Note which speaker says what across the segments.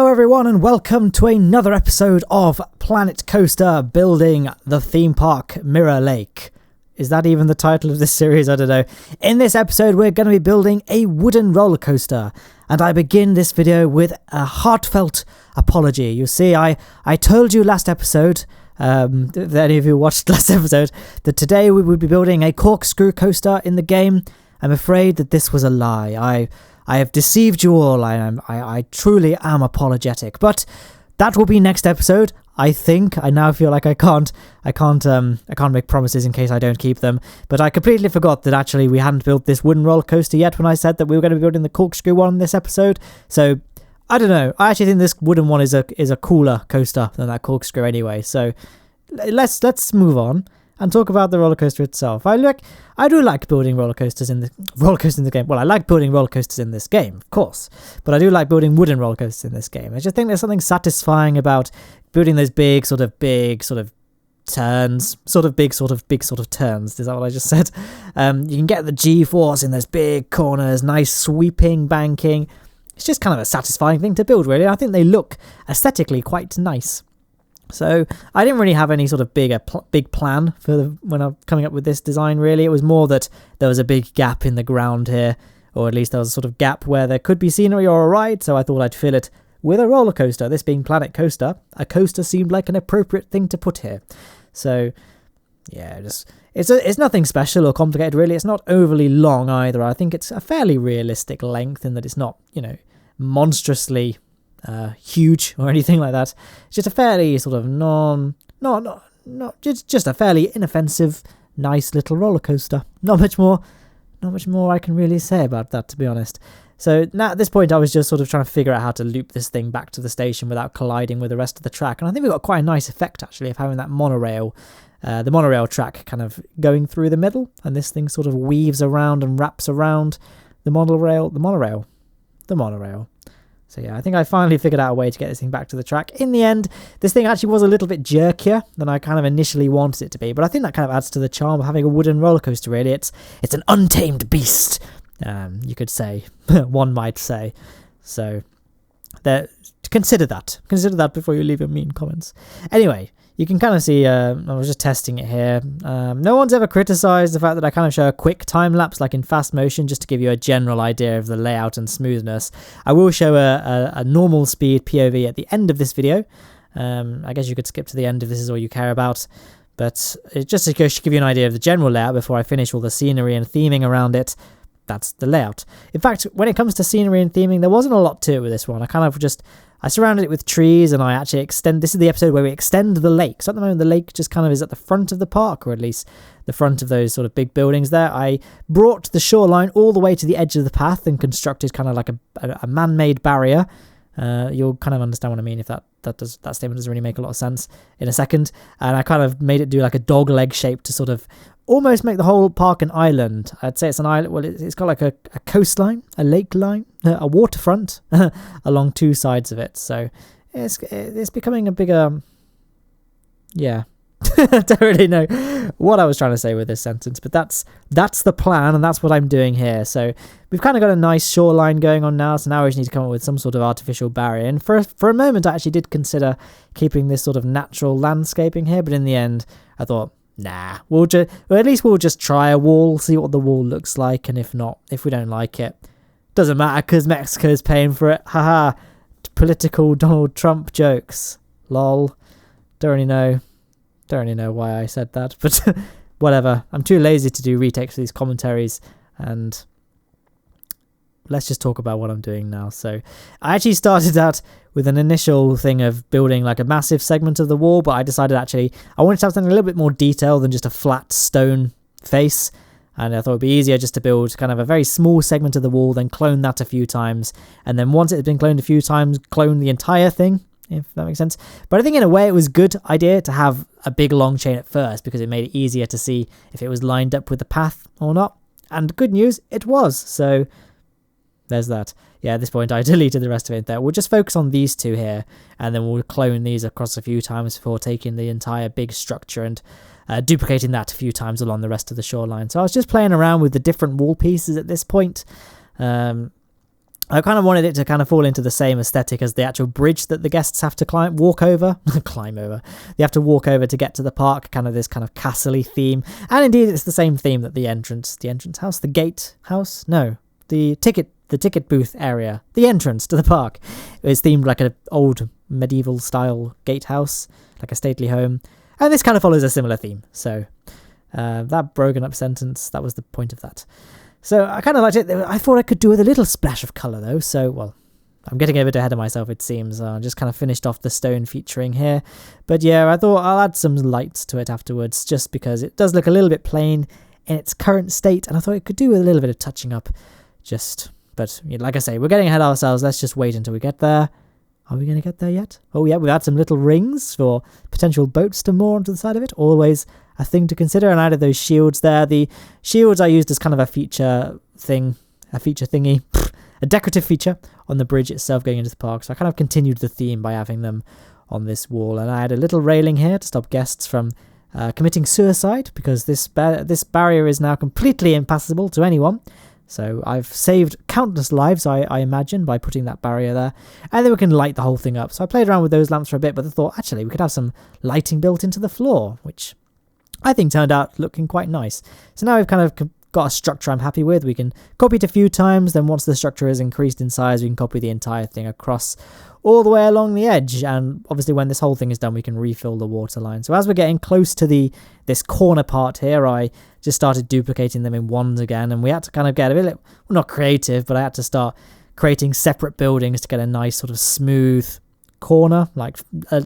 Speaker 1: everyone, and welcome to another episode of Planet Coaster building the theme park Mirror Lake. Is that even the title of this series? I don't know. In this episode, we're going to be building a wooden roller coaster, and I begin this video with a heartfelt apology. You see, I told you last episode, if any of you watched last episode, that today we would be building a corkscrew coaster in the game. I'm afraid that this was a lie. I have deceived you all. I truly am apologetic, but that will be next episode. I think. I now feel like I can't make promises in case I don't keep them. But I completely forgot that actually we hadn't built this wooden roller coaster yet when I said that we were going to be building the corkscrew one in this episode. So I don't know. I actually think this wooden one is a cooler coaster than that corkscrew anyway. So let's move on and talk about the roller coaster itself. I do like building roller coasters in the game. Well, I like building roller coasters in this game, of course, but I do like building wooden roller coasters in this game. I just think there's something satisfying about building those big sort of turns, big turns. Is that what I just said? You can get the G-force in those big corners, nice sweeping banking. It's just kind of a satisfying thing to build, really. I think they look aesthetically quite nice. So I didn't really have any sort of big plan for when I'm coming up with this design, really. It was more that there was a big gap in the ground here, or at least there was a sort of gap where there could be scenery or a ride, so I thought I'd fill it with a roller coaster. This being Planet Coaster, a coaster seemed like an appropriate thing to put here. So yeah, it's nothing special or complicated, really. It's not overly long either. I think it's a fairly realistic length in that it's not, monstrously huge or anything like that. It's just a fairly sort of just a fairly inoffensive, nice little roller coaster. Not much more I can really say about that, to be honest. So now at this point I was just sort of trying to figure out how to loop this thing back to the station without colliding with the rest of the track, and I think we got quite a nice effect actually of having that monorail, the monorail track kind of going through the middle, and this thing sort of weaves around and wraps around the monorail. So yeah, I think I finally figured out a way to get this thing back to the track. In the end, this thing actually was a little bit jerkier than I kind of initially wanted it to be, but I think that kind of adds to the charm of having a wooden roller coaster, really. It's an untamed beast, you could say. One might say. So consider that before you leave your mean comments. Anyway, you can kind of see, I was just testing it here. No one's ever criticised the fact that I kind of show a quick time lapse like in fast motion just to give you a general idea of the layout and smoothness. I will show a normal speed POV at the end of this video. I guess you could skip to the end if this is all you care about. But just to give you an idea of the general layout before I finish all the scenery and theming around it, that's the layout. In fact, when it comes to scenery and theming, there wasn't a lot to it with this one. I surrounded it with trees, and I actually this is the episode where we extend the lake. So at the moment, the lake just kind of is at the front of the park, or at least the front of those sort of big buildings there. I brought the shoreline all the way to the edge of the path and constructed kind of like a man-made barrier. You'll kind of understand what I mean if that statement doesn't really make a lot of sense in a second. And I kind of made it do like a dog leg shape to sort of almost make the whole park an island. I'd say it's an island. Well, it's got like a coastline, a lake line, a waterfront along two sides of it. So it's becoming a bigger. Yeah, I don't really know what I was trying to say with this sentence, but that's the plan, and that's what I'm doing here. So we've kind of got a nice shoreline going on now. So now we just need to come up with some sort of artificial barrier. And for a moment, I actually did consider keeping this sort of natural landscaping here, but in the end, I thought, nah, we'll just try a wall, see what the wall looks like, and if we don't like it, doesn't matter because Mexico's paying for it. Haha, political Donald Trump jokes. Lol. Don't really know why I said that, but whatever. I'm too lazy to do retakes for these commentaries, and let's just talk about what I'm doing now. So I actually started out with an initial thing of building like a massive segment of the wall, but I decided actually I wanted to have something a little bit more detailed than just a flat stone face, and I thought it'd be easier just to build kind of a very small segment of the wall, then clone that a few times, and then once it had been cloned a few times, clone the entire thing, if that makes sense. But I think in a way it was a good idea to have a big long chain at first because it made it easier to see if it was lined up with the path or not. And good news, it was. So there's that. Yeah, at this point I deleted the rest of it there. We'll just focus on these two here, and then we'll clone these across a few times before taking the entire big structure and duplicating that a few times along the rest of the shoreline. So I was just playing around with the different wall pieces at this point. I kind of wanted it to kind of fall into the same aesthetic as the actual bridge that the guests have to walk over. They have to walk over to get to the park, kind of this kind of castle-y theme. And indeed, it's the same theme that the entrance house, the gate house? No, the ticket booth area, the entrance to the park is themed like an old medieval style gatehouse, like a stately home. And this kind of follows a similar theme. So that broken up sentence, that was the point of that. So I kind of liked it. I thought I could do with a little splash of colour though. So, well, I'm getting a bit ahead of myself, it seems. I just kind of finished off the stone featuring here. But yeah, I thought I'll add some lights to it afterwards, just because it does look a little bit plain in its current state. And I thought it could do with a little bit of touching up. But like I say, we're getting ahead of ourselves. Let's just wait until we get there. Are we going to get there yet? Oh yeah, we've had some little rings for potential boats to moor onto the side of it. Always a thing to consider. And I added those shields there. The shields I used as kind of a feature thingy, a decorative feature on the bridge itself going into the park. So I kind of continued the theme by having them on this wall. And I had a little railing here to stop guests from committing suicide, because this barrier is now completely impassable to anyone. So I've saved countless lives, I imagine, by putting that barrier there. And then we can light the whole thing up. So I played around with those lamps for a bit, but I thought, actually, we could have some lighting built into the floor, which I think turned out looking quite nice. So now we've kind of got a structure I'm happy with. We can copy it a few times. Then once the structure is increased in size, we can copy the entire thing across all the way along the edge. And obviously when this whole thing is done, we can refill the water line. So as we're getting close to this corner part here, I just started duplicating them in ones again. And we had to kind of get a bit, well, not creative, but I had to start creating separate buildings to get a nice sort of smooth corner, like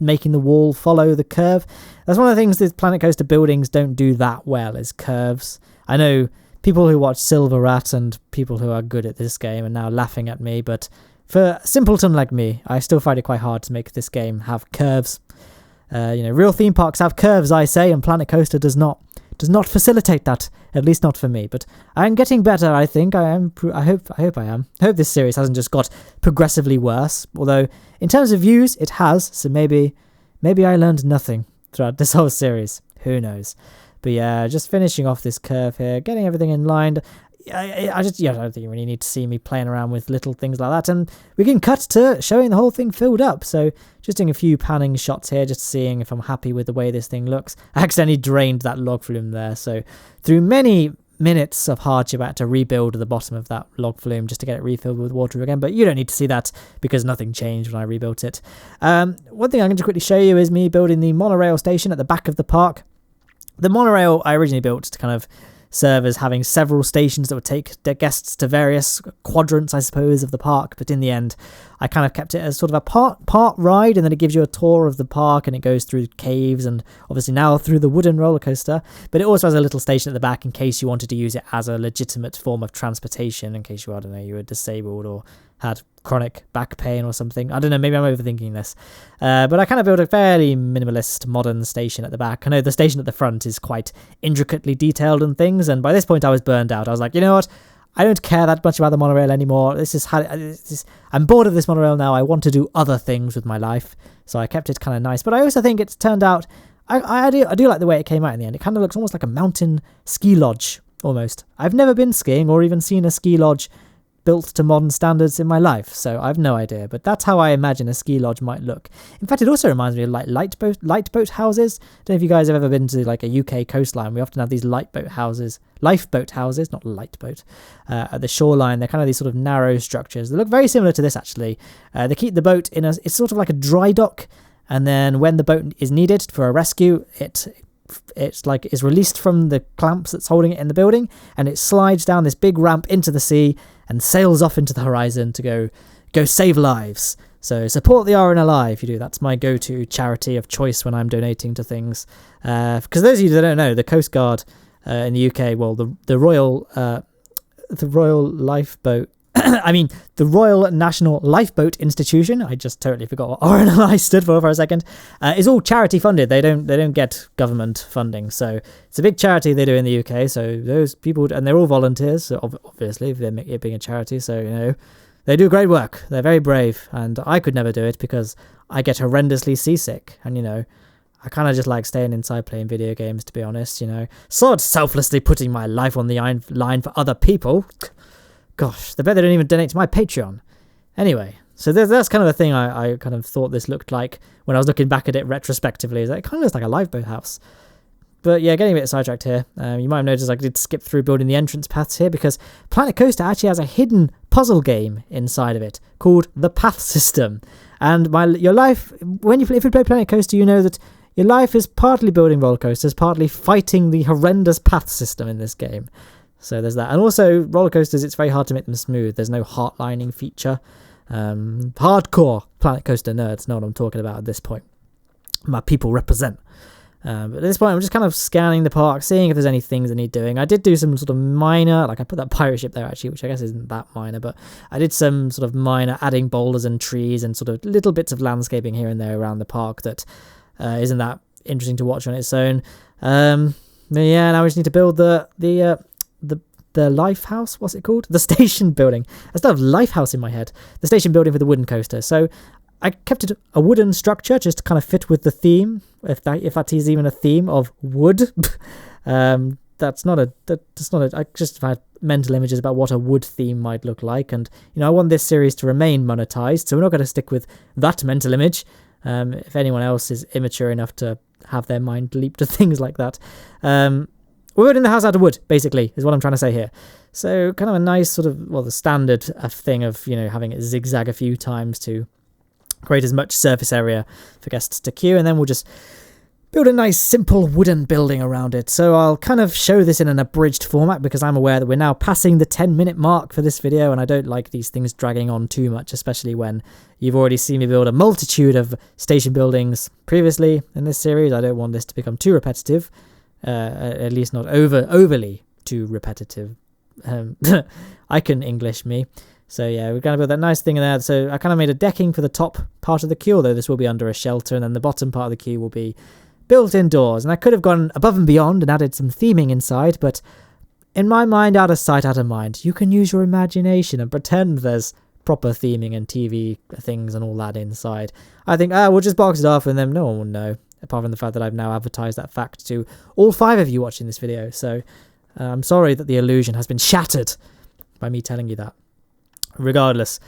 Speaker 1: making the wall follow the curve. That's one of the things that Planet Coaster buildings don't do that well, is curves. I know people who watch Silver Rat and people who are good at this game are now laughing at me, but for a simpleton like me, I still find it quite hard to make this game have curves. Real theme parks have curves, I say, and Planet Coaster does not facilitate that, at least not for me. But I'm getting better, I think. I hope I am. I hope this series hasn't just got progressively worse, although in terms of views it has, so maybe I learned nothing throughout this whole series. Who knows? But yeah, just finishing off this curve here, getting everything in line. I don't think you really need to see me playing around with little things like that. And we can cut to showing the whole thing filled up. So just doing a few panning shots here, just seeing if I'm happy with the way this thing looks. I accidentally drained that log flume there. So through many minutes of hardship, I had to rebuild the bottom of that log flume just to get it refilled with water again. But you don't need to see that because nothing changed when I rebuilt it. One thing I'm going to quickly show you is me building the monorail station at the back of the park. The monorail I originally built to kind of serve as having several stations that would take their guests to various quadrants, I suppose, of the park. But in the end, I kind of kept it as sort of a part ride, and then it gives you a tour of the park, and it goes through caves and obviously now through the wooden roller coaster. But it also has a little station at the back in case you wanted to use it as a legitimate form of transportation, in case you were disabled or had chronic back pain or something. I don't know, maybe I'm overthinking this. But I kind of built a fairly minimalist modern station at the back. I know the station at the front is quite intricately detailed and things, and by this point I was burned out. I was like, you know what? I don't care that much about the monorail anymore. I'm bored of this monorail now. I want to do other things with my life. So I kept it kind of nice. But I also think it's turned out, I do like the way it came out in the end. It kind of looks almost like a mountain ski lodge, almost. I've never been skiing or even seen a ski lodge built to modern standards in my life, so I've no idea, but that's how I imagine a ski lodge might look. In fact, it also reminds me of like lifeboat houses. I don't know if you guys have ever been to like a UK coastline. We often have these lifeboat houses, not lightboat, at the shoreline. They're kind of these sort of narrow structures. They look very similar to this actually. They keep the boat it's sort of like a dry dock, and then when the boat is needed for a rescue, it's like is released from the clamps that's holding it in the building, and it slides down this big ramp into the sea and sails off into the horizon to go save lives. So support the RNLI if you do. That's my go-to charity of choice when I'm donating to things. Because those of you that don't know, the Coast Guard in the UK, well, the Royal Lifeboat, the Royal National Lifeboat Institution, I just totally forgot what RNLI stood for a second, is all charity funded. They don't get government funding, so it's a big charity they do in the UK. So those people, and they're all volunteers, so obviously it being a charity, so they do great work. They're very brave, and I could never do it because I get horrendously seasick, and I kind of just like staying inside playing video games, to be honest. Sort selflessly putting my life on the line for other people. Gosh, they bet they don't even donate to my Patreon. Anyway, so that's kind of the thing I kind of thought this looked like when I was looking back at it retrospectively. Is that it kind of looks like a lifeboat house. But yeah, getting a bit sidetracked here. You might have noticed I did skip through building the entrance paths here because Planet Coaster actually has a hidden puzzle game inside of it called the Path System. And your life, if you play Planet Coaster, you know that your life is partly building roller coasters, partly fighting the horrendous path system in this game. So there's that. And also, roller coasters, it's very hard to make them smooth. There's no heart-lining feature. Hardcore Planet Coaster nerds know what I'm talking about at this point. My people represent. But at this point, I'm just kind of scanning the park, seeing if there's any things that need doing. I did do some sort of minor, like I put that pirate ship there actually, which I guess isn't that minor, but I did some sort of minor adding boulders and trees and sort of little bits of landscaping here and there around the park that isn't that interesting to watch on its own. But yeah, now we just need to build the life house. What's it called? The station building. I still have life house in my head. The station building for the wooden coaster. So I kept it a wooden structure just to kind of fit with the theme, if that is even a theme of wood. I just had mental images about what a wood theme might look like, and I want this series to remain monetized, so we're not going to stick with that mental image. If anyone else is immature enough to have their mind leap to things like that, we're building the house out of wood, basically, is what I'm trying to say here. So kind of a nice sort of, the standard thing of having it zigzag a few times to create as much surface area for guests to queue, and then we'll just build a nice simple wooden building around it. So I'll kind of show this in an abridged format because I'm aware that we're now passing the 10-minute mark for this video, and I don't like these things dragging on too much, especially when you've already seen me build a multitude of station buildings previously in this series. I don't want this to become too repetitive, at least not overly too repetitive. I can English me. So yeah, we're going to build that nice thing in there. So I kind of made a decking for the top part of the queue, although this will be under a shelter, and then the bottom part of the queue will be built indoors. And I could have gone above and beyond and added some theming inside, but in my mind, out of sight, out of mind. You can use your imagination and pretend there's proper theming and TV things and all that inside. I think, we'll just box it off and then no one will know, apart from the fact that I've now advertised that fact to all 5 of you watching this video. So I'm sorry that the illusion has been shattered by me telling you that. Regardless,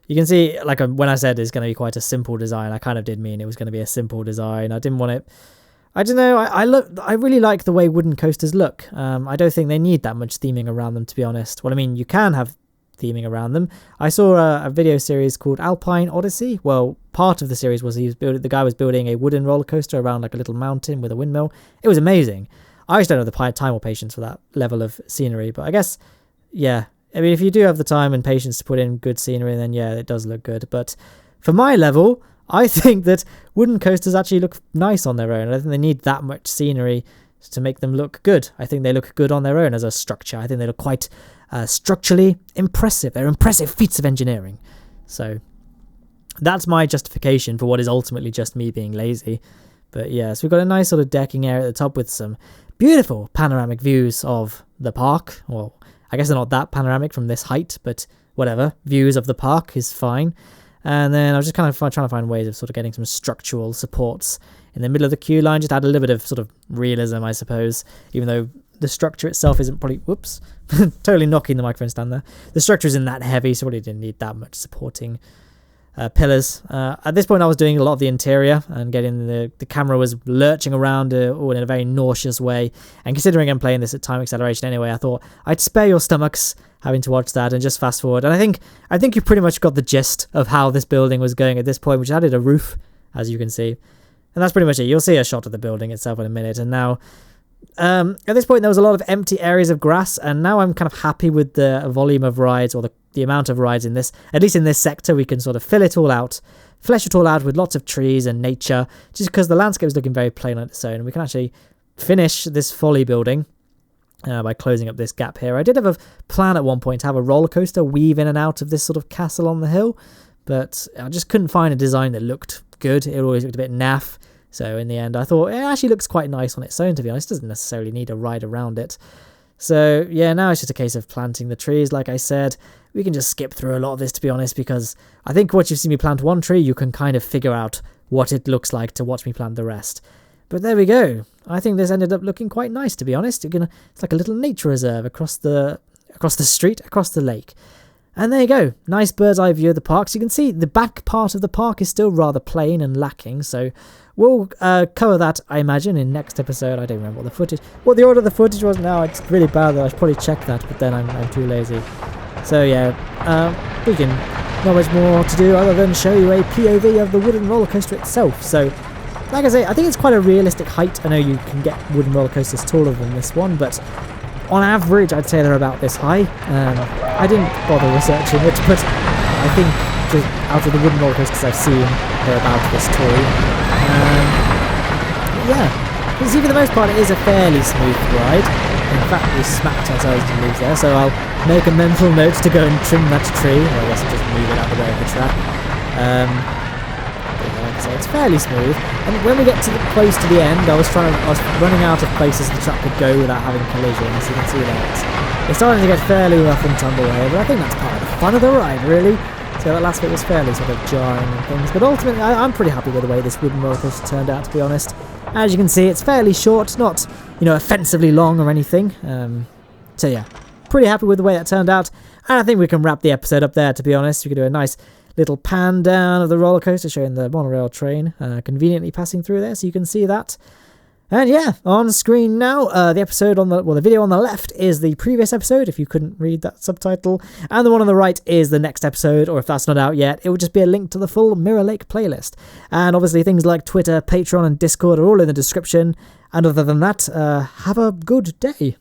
Speaker 1: you can see, like, when I said it's going to be quite a simple design, I kind of did mean it was going to be a simple design. I didn't want it, I don't know, I really like the way wooden coasters look. I don't think they need that much theming around them, to be honest. Well, I mean, you can have theming around them. I saw a video series called Alpine Odyssey. Well, part of the series was the guy was building a wooden roller coaster around like a little mountain with a windmill. It was amazing. I just don't have the time or patience for that level of scenery, but I guess, yeah, I mean, if you do have the time and patience to put in good scenery, then yeah, it does look good. But for my level, I think that wooden coasters actually look nice on their own. I don't think they need that much scenery to make them look good. I think they look good on their own as a structure. I think they look quite structurally impressive. They're impressive feats of engineering. So that's my justification for what is ultimately just me being lazy. But yeah, so we've got a nice sort of decking area at the top with some beautiful panoramic views of the park. Well, I guess they're not that panoramic from this height, but whatever. Views of the park is fine. And then I was just kind of trying to find ways of sort of getting some structural supports in the middle of the queue line. Just add a little bit of sort of realism, I suppose, even though the structure itself isn't probably... Whoops. Totally knocking the microphone stand there. The structure isn't that heavy, so probably didn't need that much supporting pillars. At this point, I was doing a lot of the interior and getting the camera was lurching around all in a very nauseous way. And considering I'm playing this at time acceleration anyway, I thought I'd spare your stomachs having to watch that and just fast forward. And I think you pretty much got the gist of how this building was going at this point, which added a roof, as you can see. And that's pretty much it. You'll see a shot of the building itself in a minute. And now, at this point, there was a lot of empty areas of grass, and now I'm kind of happy with the volume of rides, or the amount of rides in this. At least in this sector, we can sort of fill it all out, flesh it all out with lots of trees and nature, just because the landscape is looking very plain on its own. And we can actually finish this folly building by closing up this gap here. I did have a plan at one point to have a roller coaster weave in and out of this sort of castle on the hill, but I just couldn't find a design that looked good. It always looked a bit naff. So in the end, I thought it actually looks quite nice on its own, to be honest. It doesn't necessarily need a ride around it. So yeah, now it's just a case of planting the trees. Like I said, we can just skip through a lot of this, to be honest, because I think once you've seen me plant one tree, you can kind of figure out what it looks like to watch me plant the rest. But there we go. I think this ended up looking quite nice, to be honest. It's like a little nature reserve across the street, across the lake. And there you go, nice bird's eye view of the park. So you can see the back part of the park is still rather plain and lacking, so we'll cover that, I imagine, in next episode. I don't remember what the order of the footage was now. It's really bad that I should probably check that, but then I'm too lazy. So yeah, we can, not much more to do other than show you a POV of the wooden roller coaster itself. So, like I say, I think it's quite a realistic height. I know you can get wooden roller coasters taller than this one, but on average, I'd say they're about this high. I didn't bother researching it, but I think just out of the wooden roller coasters I've seen, they're about this tall. Yeah, see, for the most part, it is a fairly smooth ride. In fact, we smacked ourselves to lose there, so I'll make a mental note to go and trim that tree. Well, I guess I'll just move it out of the way of the track. Like I say, it's fairly smooth. And when we get close to the end, I was running out of places the track could go without having collisions. You can see that it's starting to get fairly rough and tumble here, but I think that's part of the fun of the ride, really. So that last bit was fairly sort of jarring and things, but ultimately I'm pretty happy with the way this wooden roller coaster turned out, to be honest. As you can see, it's fairly short, not, offensively long or anything. So yeah, pretty happy with the way that turned out, and I think we can wrap the episode up there, to be honest. We can do a nice little pan down of the roller coaster showing the monorail train conveniently passing through there, so you can see that. And yeah, on screen now, the video on the left is the previous episode, if you couldn't read that subtitle, and the one on the right is the next episode, or if that's not out yet, it will just be a link to the full Mirror Lake playlist. And obviously things like Twitter, Patreon, and Discord are all in the description, and other than that, have a good day.